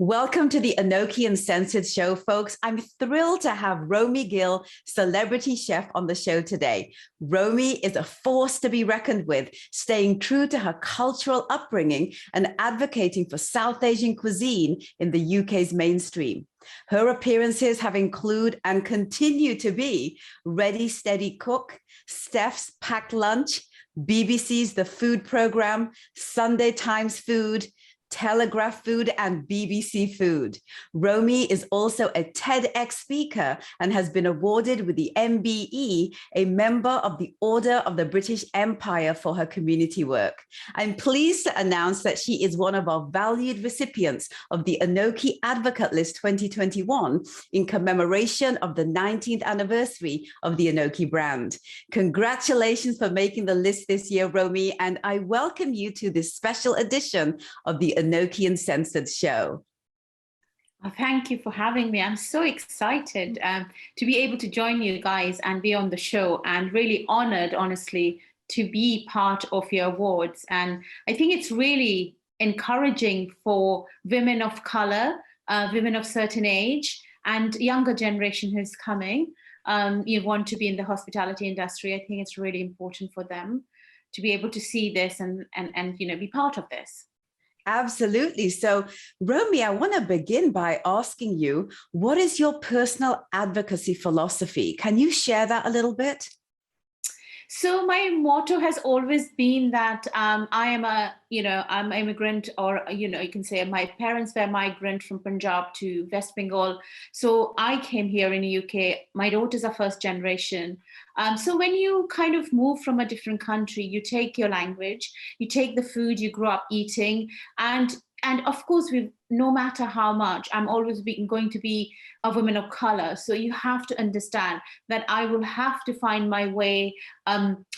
Welcome to the Anokhi Uncensored show, folks. I'm thrilled to have Romy Gill, celebrity chef, on the show today. Romy is a force to be reckoned with, staying true to her cultural upbringing and advocating for South Asian cuisine in the UK's mainstream. Her appearances have included and continue to be Ready, Steady, Cook, Steph's Packed Lunch, BBC's The Food Programme, Sunday Times Food, Telegraph Food, and BBC Food. Romy is also a TEDx speaker and has been awarded with the MBE, a member of the Order of the British Empire, for her community work. I'm pleased to announce that she is one of our valued recipients of the Anokhi Advocate List 2021 in commemoration of the 19th anniversary of the Anokhi brand. Congratulations for making the list this year, Romy, and I welcome you to this special edition of the Anokhi Uncensored show. Well, thank you for having me. I'm so excited to be able to join you guys and be on the show, and really honored, honestly, to be part of your awards. And I think it's really encouraging for women of color, women of certain age, and younger generation who's coming. You want to be in the hospitality industry. I think it's really important for them to be able to see this and be part of this. Absolutely. So, Romy, I want to begin by asking you, what is your personal advocacy philosophy? Can you share that a little bit? So my motto has always been that I am I'm an immigrant, or, you can say my parents were migrant from Punjab to West Bengal. So I came here in the UK. My daughters are first generation. So when you kind of move from a different country, you take your language, you take the food you grew up eating, and of course, no matter how much, I'm always going to be a woman of color. So you have to understand that I will have to find my way,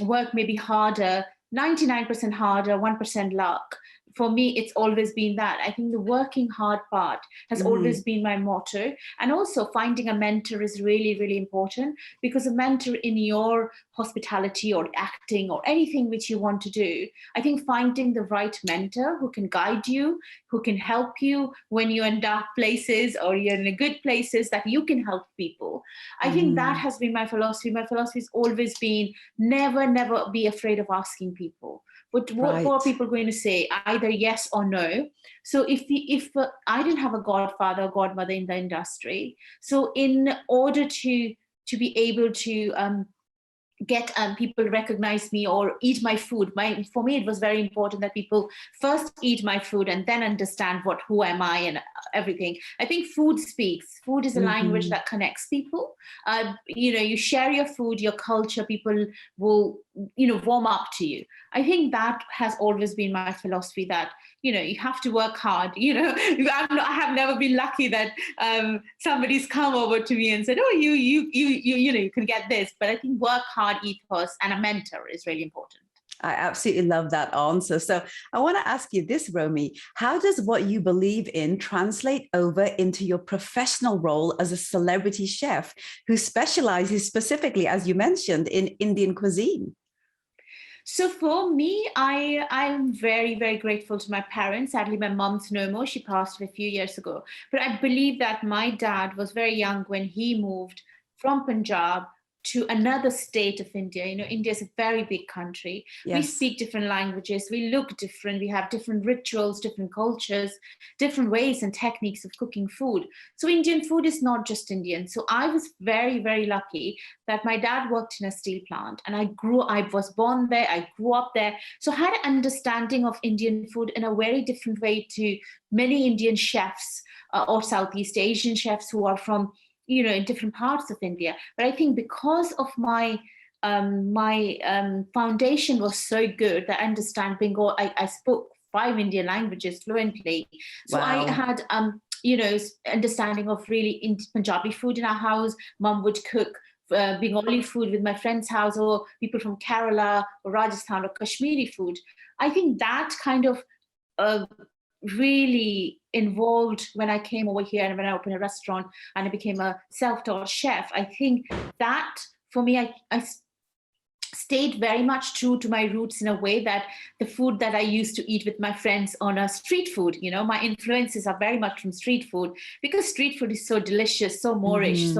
work maybe harder, 99% harder, 1% luck. For me, it's always been that. I think the working hard part has always been my motto. And also finding a mentor is really, really important, because a mentor in your hospitality or acting or anything which you want to do, I think finding the right mentor who can guide you, who can help you when you're in dark places or you're in good places, that you can help people. I think that has been my philosophy. My philosophy has always been never, never be afraid of asking people. But what are people going to say? Either yes or no. So if I didn't have a godfather or godmother in the industry, so in order to be able to get people recognize me or eat my food, for me it was very important that people first eat my food and then understand who am I and everything. I think food speaks. Food is a language that connects people. You share your food, your culture, people will warm up to you. I think that has always been my philosophy, that you have to work hard. I have never been lucky that somebody's come over to me and said, oh, you can get this. But I think work hard ethos and a mentor is really important. I absolutely love that answer. So I want to ask you this, Romy, how does what you believe in translate over into your professional role as a celebrity chef who specializes specifically, as you mentioned, in Indian cuisine? So for me, I'm very, very grateful to my parents. Sadly, my mom's no more. She passed a few years ago. But I believe that my dad was very young when he moved from Punjab to another state of India. India is a very big country. Yes. We speak different languages. We look different. We have different rituals, different cultures, different ways and techniques of cooking food. So Indian food is not just Indian. So I was very, very lucky that my dad worked in a steel plant, and I was born there. I grew up there. So I had an understanding of Indian food in a very different way to many Indian chefs or Southeast Asian chefs who are from in different parts of India. But I think because of my foundation was so good that I understand Bengal, I spoke 5 Indian languages fluently. So I had understanding of really Punjabi food in our house. Mum would cook Bengali food with my friend's house, or people from Kerala or Rajasthan or Kashmiri food. I think that kind of really involved when I came over here and when I opened a restaurant and I became a self-taught chef. I think that for me, stayed very much true to my roots in a way that the food that I used to eat with my friends on a street food, my influences are very much from street food, because street food is so delicious, so Moorish,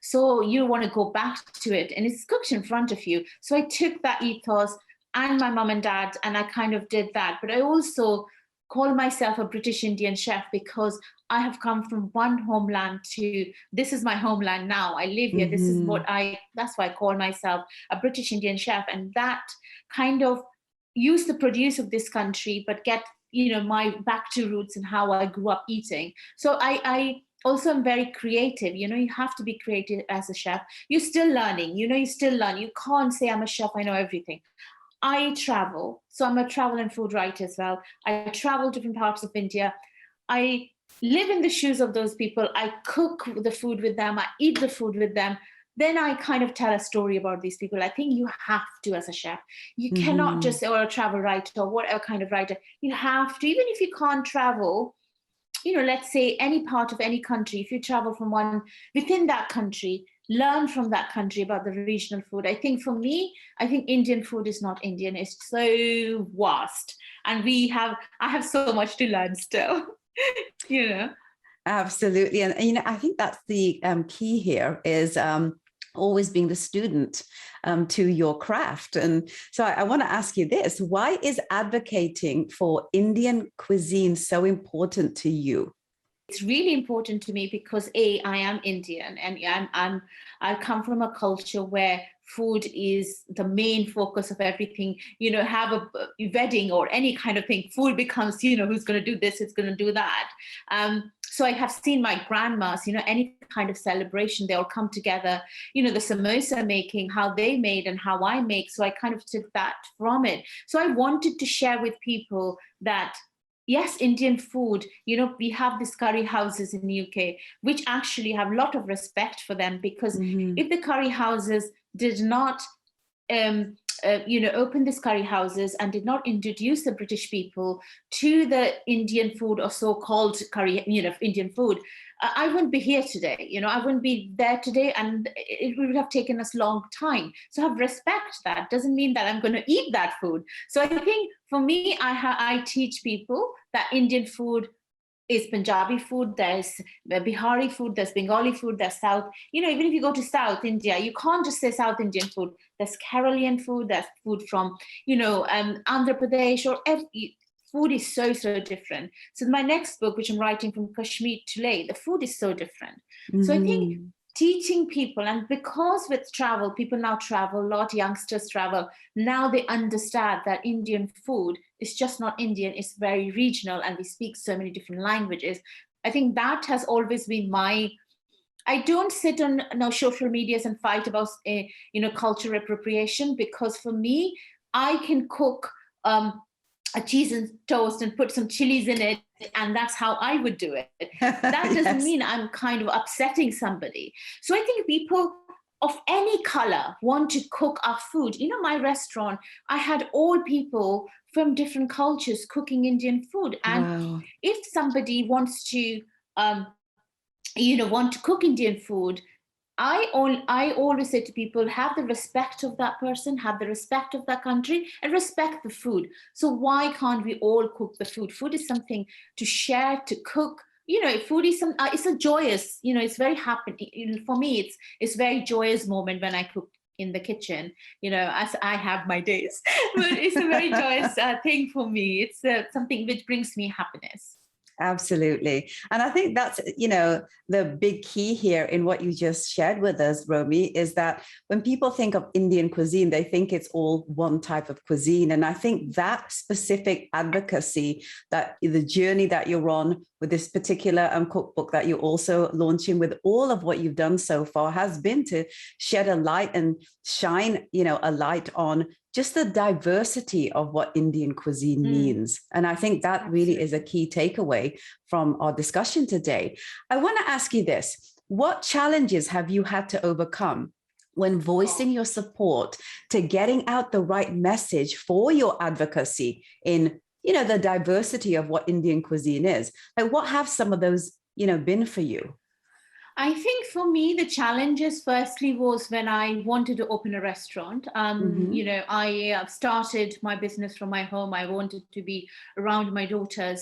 so you want to go back to it, and it's cooked in front of you. So I took that ethos and my mom and dad, and I kind of did that. But I also call myself a British Indian chef because I have come from one homeland to, this is my homeland now. I live here. This is that's why I call myself a British Indian chef. And that kind of use the produce of this country, but get, my back to roots and how I grew up eating. So I also am very creative. You have to be creative as a chef. You're still learning, you still learn. You can't say I'm a chef, I know everything. I travel. So I'm a travel and food writer as well. I travel different parts of India. I live in the shoes of those people. I cook the food with them. I eat the food with them. Then I kind of tell a story about these people. I think you have to, as a chef. You cannot just say, or a travel writer or whatever kind of writer. You have to, even if you can't travel, let's say any part of any country, if you travel from one within that country, learn from that country about the regional food. I think for me, Indian food is not Indian. It's so vast. And I have so much to learn still, Absolutely. And, I think that's the key here is always being the student to your craft. And so I want to ask you this, why is advocating for Indian cuisine so important to you? It's really important to me because I am Indian, and I come from a culture where food is the main focus of everything. Have a wedding or any kind of thing, food becomes, who's going to do this, it's going to do that. So I have seen my grandmas, any kind of celebration, they all come together, the samosa making, how they made and how I make. So I kind of took that from it. So I wanted to share with people that yes, Indian food, we have these curry houses in the UK, which actually have a lot of respect for them, because if the curry houses did not, open these curry houses and did not introduce the British people to the Indian food or so-called curry, Indian food, I wouldn't be here today. I wouldn't be there today, and it would have taken us a long time. So have respect. That doesn't mean that I'm going to eat that food. So I think for me, I teach people that Indian food is Punjabi food, there's Bihari food, there's Bengali food, there's South. Even if you go to South India, you can't just say South Indian food. There's Keralian food, there's food from, Andhra Pradesh, or food is so, so different. So my next book, which I'm writing from Kashmir to Leh, the food is so different. So I think teaching people, and because with travel, people now travel, a lot of youngsters travel, now they understand that Indian food is just not Indian, it's very regional, and we speak so many different languages. I think that has always been I don't sit on social medias and fight about cultural appropriation, because for me, I can cook a cheese and toast and put some chilies in it, and that's how I would do it. That doesn't mean I'm kind of upsetting somebody. So I think people of any color want to cook our food. My restaurant, I had all people from different cultures cooking Indian food. And if somebody wants to, want to cook Indian food, I always say to people, have the respect of that person, have the respect of that country, and respect the food. So why can't we all cook the food? Food is something to share, to cook. Food is it's a joyous, it's very happy. For me, it's very joyous moment when I cook in the kitchen, as I have my days. But it's a very joyous thing for me. It's something which brings me happiness. Absolutely. And I think that's, the big key here in what you just shared with us, Romy, is that when people think of Indian cuisine, they think it's all one type of cuisine. And I think that specific advocacy, that the journey that you're on with this particular cookbook that you're also launching, with all of what you've done so far, has been to shed a light and shine, a light on just the diversity of what Indian cuisine means. And I think that really is a key takeaway from our discussion today. I want to ask you this. What challenges have you had to overcome when voicing your support to getting out the right message for your advocacy in, the diversity of what Indian cuisine is? Like, what have some of those, been for you? I think for me, the challenges firstly was when I wanted to open a restaurant. Hmm. I started my business from my home. I wanted to be around my daughters.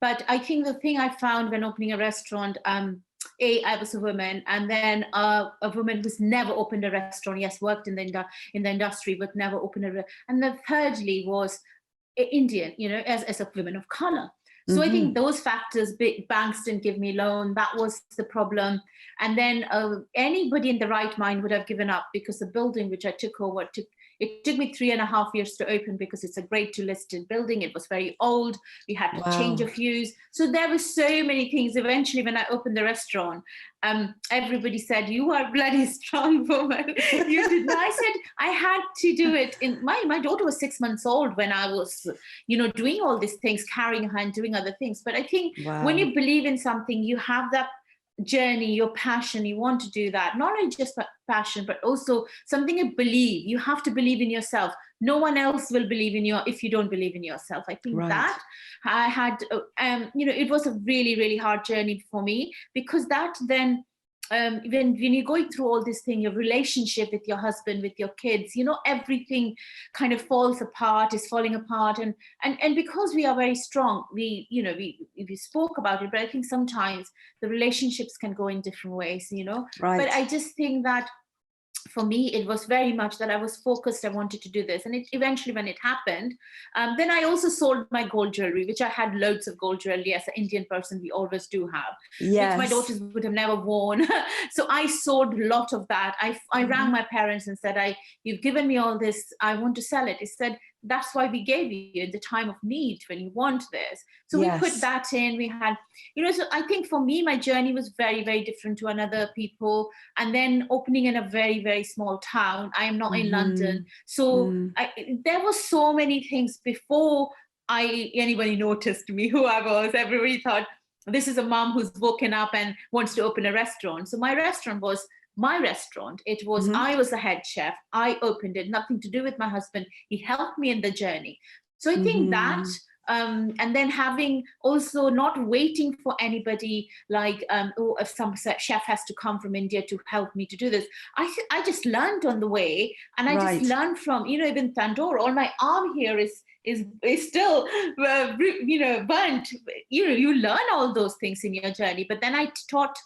But I think the thing I found when opening a restaurant, I was a woman, and then a woman who's never opened a restaurant. Yes, worked in the industry, but never opened and the thirdly was Indian, as a woman of color. So I think Hmm. those factors, big banks didn't give me loan. That was the problem. And then anybody in the right mind would have given up, because the building which I took over it took me 3.5 years to open, because it's a grade 2 listed building. It was very old. We had to change a Wow. fuse. So there were so many things. Eventually, when I opened the restaurant, everybody said, "You are a bloody strong woman." You did. I said I had to do it. In my daughter was 6 months old when I was, doing all these things, carrying her and doing other things. But I think when Wow. you believe in something, you have that journey, your passion, you want to do that. Not only just passion, but also something you believe. You have to believe in yourself. No one else will believe in you if you don't believe in yourself. I think Right. that I had, it was a really, really hard journey for me, because that then, when you're going through all this thing, your relationship with your husband, with your kids, everything kind of falls apart, is falling apart. And because we are very strong, we spoke about it, but I think sometimes the relationships can go in different ways. But Right. I just think that for me, it was very much that I was focused. I wanted to do this. And it eventually, when it happened, then I also sold my gold jewelry, which I had loads of gold jewelry as an Indian person. We always do have, which my Yes. daughters would have never worn. So I sold a lot of that. I rang Hmm. my parents and said, you've given me all this. I want to sell it. He said, that's why we gave you in the time of need, when you want this. So we put Yes. that in. We had, so I think for me, my journey was very, very different to another people. And then opening in a very, very small town. I am not in London. Hmm. So Mm. there were so many things before anybody noticed me, who I was. Everybody thought, this is a mom who's woken up and wants to open a restaurant. So my restaurant was my restaurant. It was, Hmm. I was the head chef. I opened it, nothing to do with my husband. He helped me in the journey. So I think that, Hmm. and then having also not waiting for anybody, like, if some chef has to come from India to help me to do this. I just learned on the way, and I just Right. learned from, even tandoor. All my arm here is still, burnt. You learn all those things in your journey. But then I taught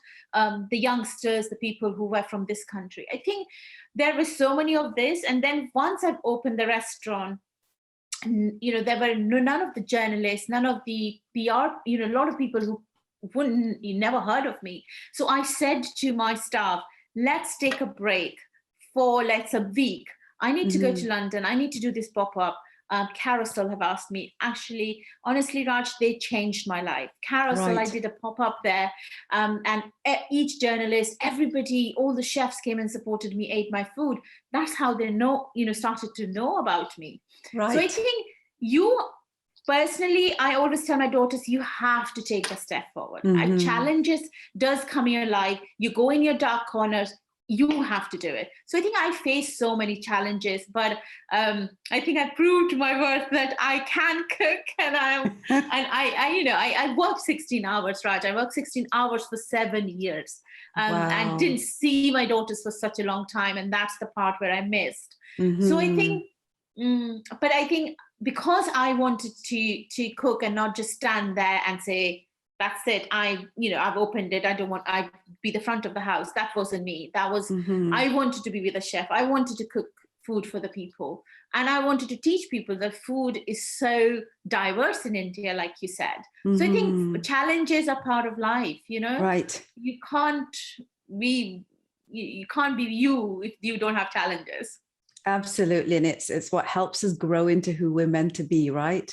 the youngsters, the people who were from this country. I think there were so many of this. And then once I've opened the restaurant, there were none of the journalists, none of the PR, a lot of people who you never heard of me. So I said to my staff, let's take a break for, let's a week. I need to go to Hmm. London. I need to do this pop-up. Carousel have asked me. Actually, honestly, Raj, they changed my life. Carousel, I Right. did a pop-up there, and each journalist, everybody, all the chefs came and supported me, ate my food. That's how they started to know about me. So I Right. think you personally, I always tell my daughters, you have to take a step forward. Hmm. Challenges does come in your life. You go in your dark corners. You have to do it. So I think I faced so many challenges, but I think I proved my worth that I can cook, and I worked 16 hours, Raj. I worked 16 hours for 7 years, and didn't Wow. see my daughters for such a long time, and that's the part where I missed. So I Hmm. think, but I think because I wanted to cook and not just stand there and say, that's it, I've opened it, I be the front of the house. That wasn't me. That was, Hmm. I wanted to be with a chef. I wanted to cook food for the people, and I wanted to teach people that food is so diverse in India, like you said. So I think Hmm. challenges are part of life. Right. You can't be you can't be you if you don't have challenges. Absolutely. And it's what helps us grow into who we're meant to be, right?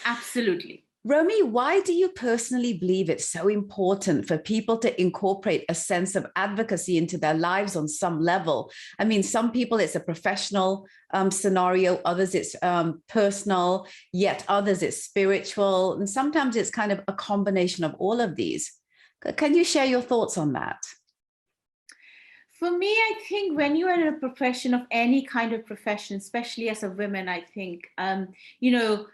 Absolutely. Romy, why do you personally believe it's so important for people to incorporate a sense of advocacy into their lives on some level? I mean, some people it's a professional scenario, others it's personal, yet others it's spiritual. And sometimes it's kind of a combination of all of these. Can you share your thoughts on that? For me, I think when you are in a profession, of any kind of profession, especially as a woman, I think, you know,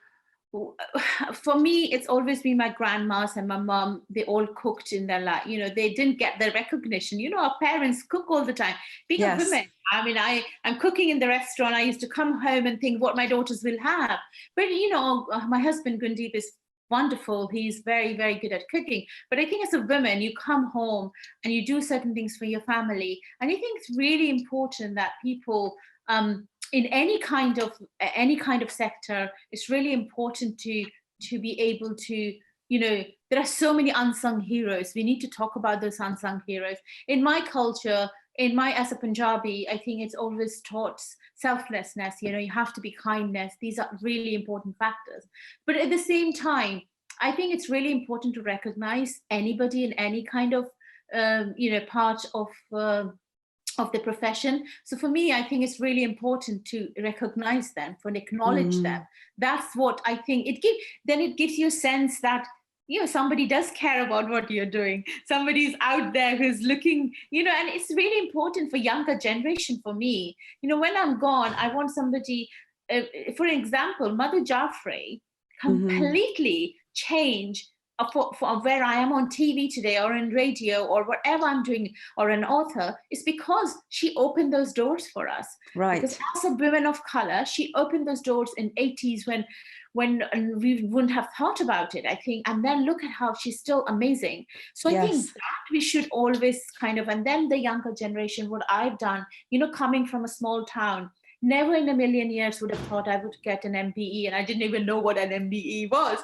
for me, it's always been my grandmas and my mom. They all cooked in their life. They didn't get the recognition. Our parents cook all the time. Being a Yes. woman, I mean, I'm cooking in the restaurant. I used to come home and think what my daughters will have. But, my husband, Gundeep, is wonderful. He's very, very good at cooking. But I think as a woman, you come home and you do certain things for your family. And I think it's really important that people, in any kind of sector, it's really important to be able to, there are so many unsung heroes. We need to talk about those unsung heroes. In my culture, as a Punjabi, I think it's always taught selflessness. You have to be kindness. These are really important factors. But at the same time, I think it's really important to recognize anybody in any kind of part of the profession. So for me, I think it's really important to recognize them, to acknowledge them. That's what I think it gives you a sense that somebody does care about what you're doing. Somebody's out there who's looking, and it's really important for younger generation. For me, when I'm gone, I want somebody, for example, Mother Jaffrey completely change for where I am on TV today or in radio or whatever I'm doing, or an author, is because she opened those doors for us. Right. Because as a woman of color, she opened those doors in 80s when we wouldn't have thought about it, I think. And then look at how she's still amazing. So I think that we should always and then the younger generation, what I've done, coming from a small town, never in a million years would have thought I would get an MBE, and I didn't even know what an MBE was.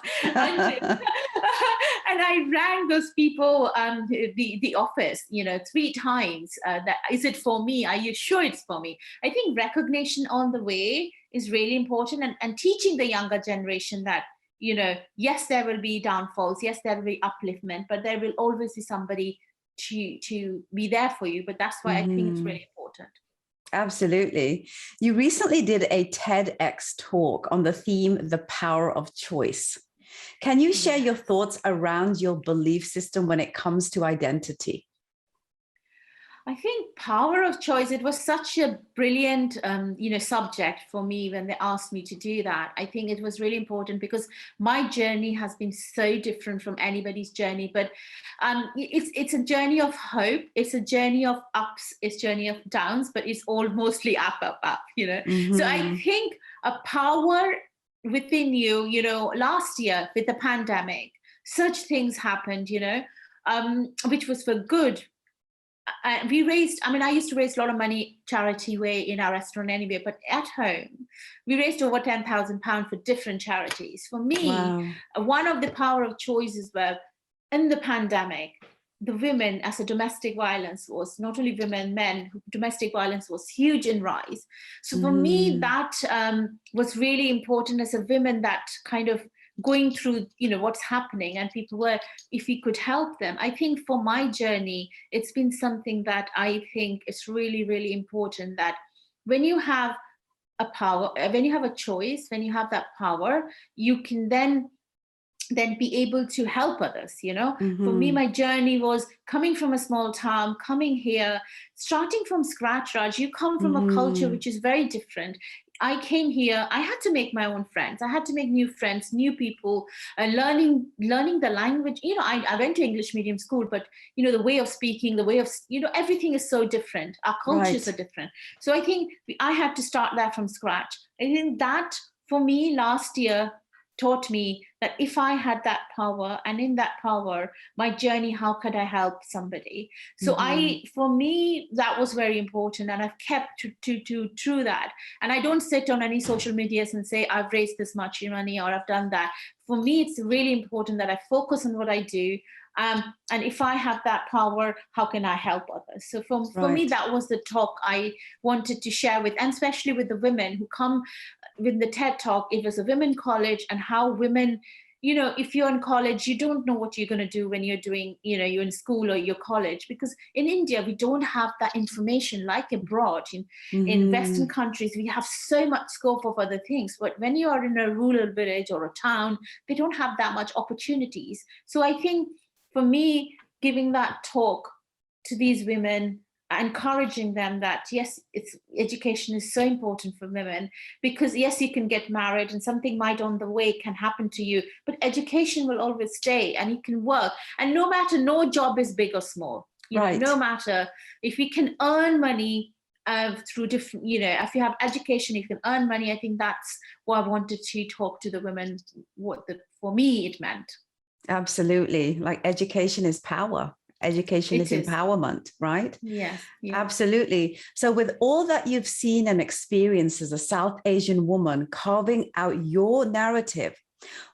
And I rang those people, the office, 3 times. That is it for me? Are you sure it's for me? I think recognition on the way is really important, and teaching the younger generation that, yes, there will be downfalls, yes, there will be upliftment, but there will always be somebody to be there for you. But that's why I think it's really important. Absolutely. You recently did a TEDx talk on the theme, the power of choice. Can you share your thoughts around your belief system when it comes to identity? I think power of choice, it was such a brilliant, subject for me when they asked me to do that. I think it was really important because my journey has been so different from anybody's journey, but it's a journey of hope. It's a journey of ups, it's a journey of downs, but it's all mostly up. So I think a power within you, last year with the pandemic, such things happened, which was for good. We raised, I used to raise a lot of money charity way in our restaurant anyway, but at home, we raised over £10,000 for different charities. For me, one of the power of choices were in the pandemic, the women as a domestic violence was, not only women, men, domestic violence was huge in rise. So for me, that was really important as a woman, that kind of going through, what's happening, and people were, if we could help them. I think for my journey, it's been something that I think is really, really important, that when you have a power, when you have a choice, when you have that power, you can then be able to help others. For me, my journey was coming from a small town, coming here, starting from scratch. Raj, you come from a culture which is very different. I came here, I had to make my own friends. I had to make new friends, new people, learning the language. I went to English medium school, but, the way of speaking, the way of, everything is so different. Our cultures are different. So I think I had to start that from scratch. I think that, for me, last year taught me that if I had that power, and in that power, my journey, how could I help somebody? So for me, that was very important, and I've kept to that. And I don't sit on any social medias and say, I've raised this much money or I've done that. For me, it's really important that I focus on what I do. And if I have that power, how can I help others? So for me, that was the talk I wanted to share with, and especially with the women who come with the TED talk. It was a women college, and how women, if you're in college, you don't know what you're going to do when you're doing, you're in school or your college, because in India, we don't have that information like abroad. In Western countries, we have so much scope of other things. But when you are in a rural village or a town, they don't have that much opportunities. So I think for me, giving that talk to these women, encouraging them that yes, education is so important for women, because yes, you can get married and something might on the way can happen to you, but education will always stay and you can work. And no matter, no job is big or small, Right. no matter if we can earn money through different, if you have education, you can earn money. I think that's what I wanted to talk to the women, for me it meant. Absolutely. Like education is power. Education is empowerment, right? Yes. Absolutely. So with all that you've seen and experienced as a South Asian woman carving out your narrative,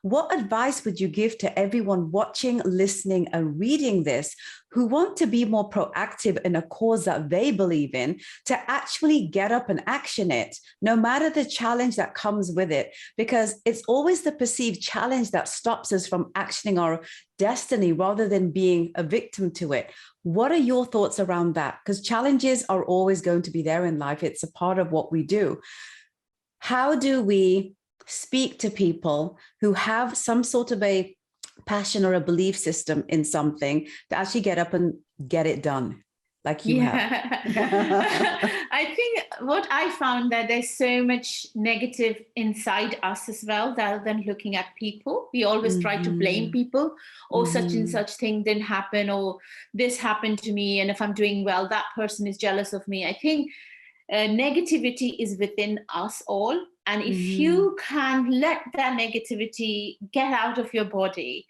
what advice would you give to everyone watching, listening, and reading this who want to be more proactive in a cause that they believe in, to actually get up and action it, no matter the challenge that comes with it? Because it's always the perceived challenge that stops us from actioning our destiny rather than being a victim to it. What are your thoughts around that? Because challenges are always going to be there in life. It's a part of what we do. How do we speak to people who have some sort of a passion or a belief system in something to actually get up and get it done like you have? I think what I found that there's so much negative inside us as well, rather than looking at people. We always try to blame people, or such and such thing didn't happen, or this happened to me, and if I'm doing well, that person is jealous of me. I think negativity is within us all. And if you can let that negativity get out of your body,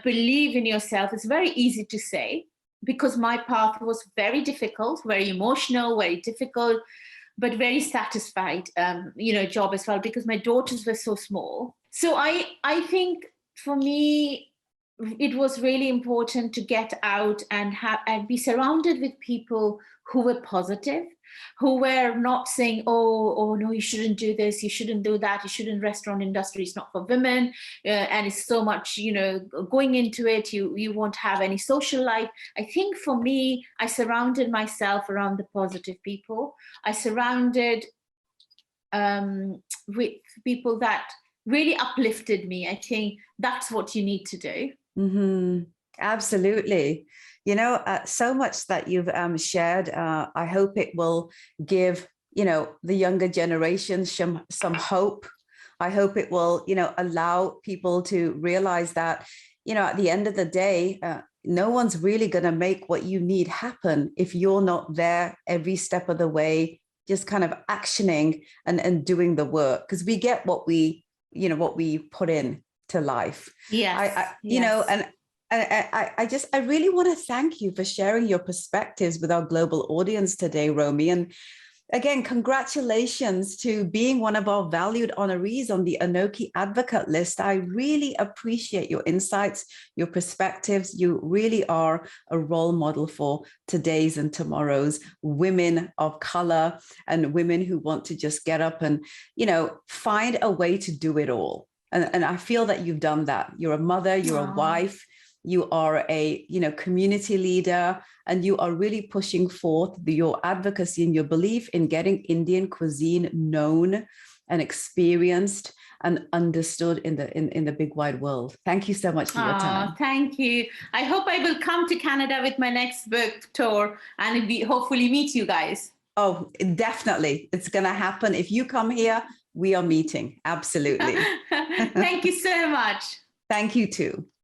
believe in yourself. It's very easy to say, because my path was very difficult, very emotional, very difficult, but very satisfied, job as well, because my daughters were so small. So I think for me, it was really important to get out and be surrounded with people who were positive, who were not saying, oh no, you shouldn't do this, you shouldn't do that, you shouldn't, restaurant industry is not for women, and it's so much, going into it, you won't have any social life. I think for me, I surrounded myself around the positive people. I surrounded with people that really uplifted me. I think that's what you need to do. Absolutely. So much that you've shared. I hope it will give, the younger generations some hope. I hope it will, allow people to realize that, at the end of the day, no one's really going to make what you need happen if you're not there every step of the way, just kind of actioning and doing the work, because we get what we put in to life. Yes. I really want to thank you for sharing your perspectives with our global audience today, Romy. And again, congratulations to being one of our valued honorees on the Anokhi advocate list. I really appreciate your insights, your perspectives. You really are a role model for today's and tomorrow's women of color and women who want to just get up and, find a way to do it all. And I feel that you've done that. You're a mother, you're a wife, you are a community leader, and you are really pushing forth your advocacy and your belief in getting Indian cuisine known and experienced and understood in the big wide world. Thank you so much for your time. Thank you. I hope I will come to Canada with my next book tour and we hopefully meet you guys. Oh, definitely. It's going to happen. If you come here, we are meeting. Absolutely. Thank you so much. Thank you too.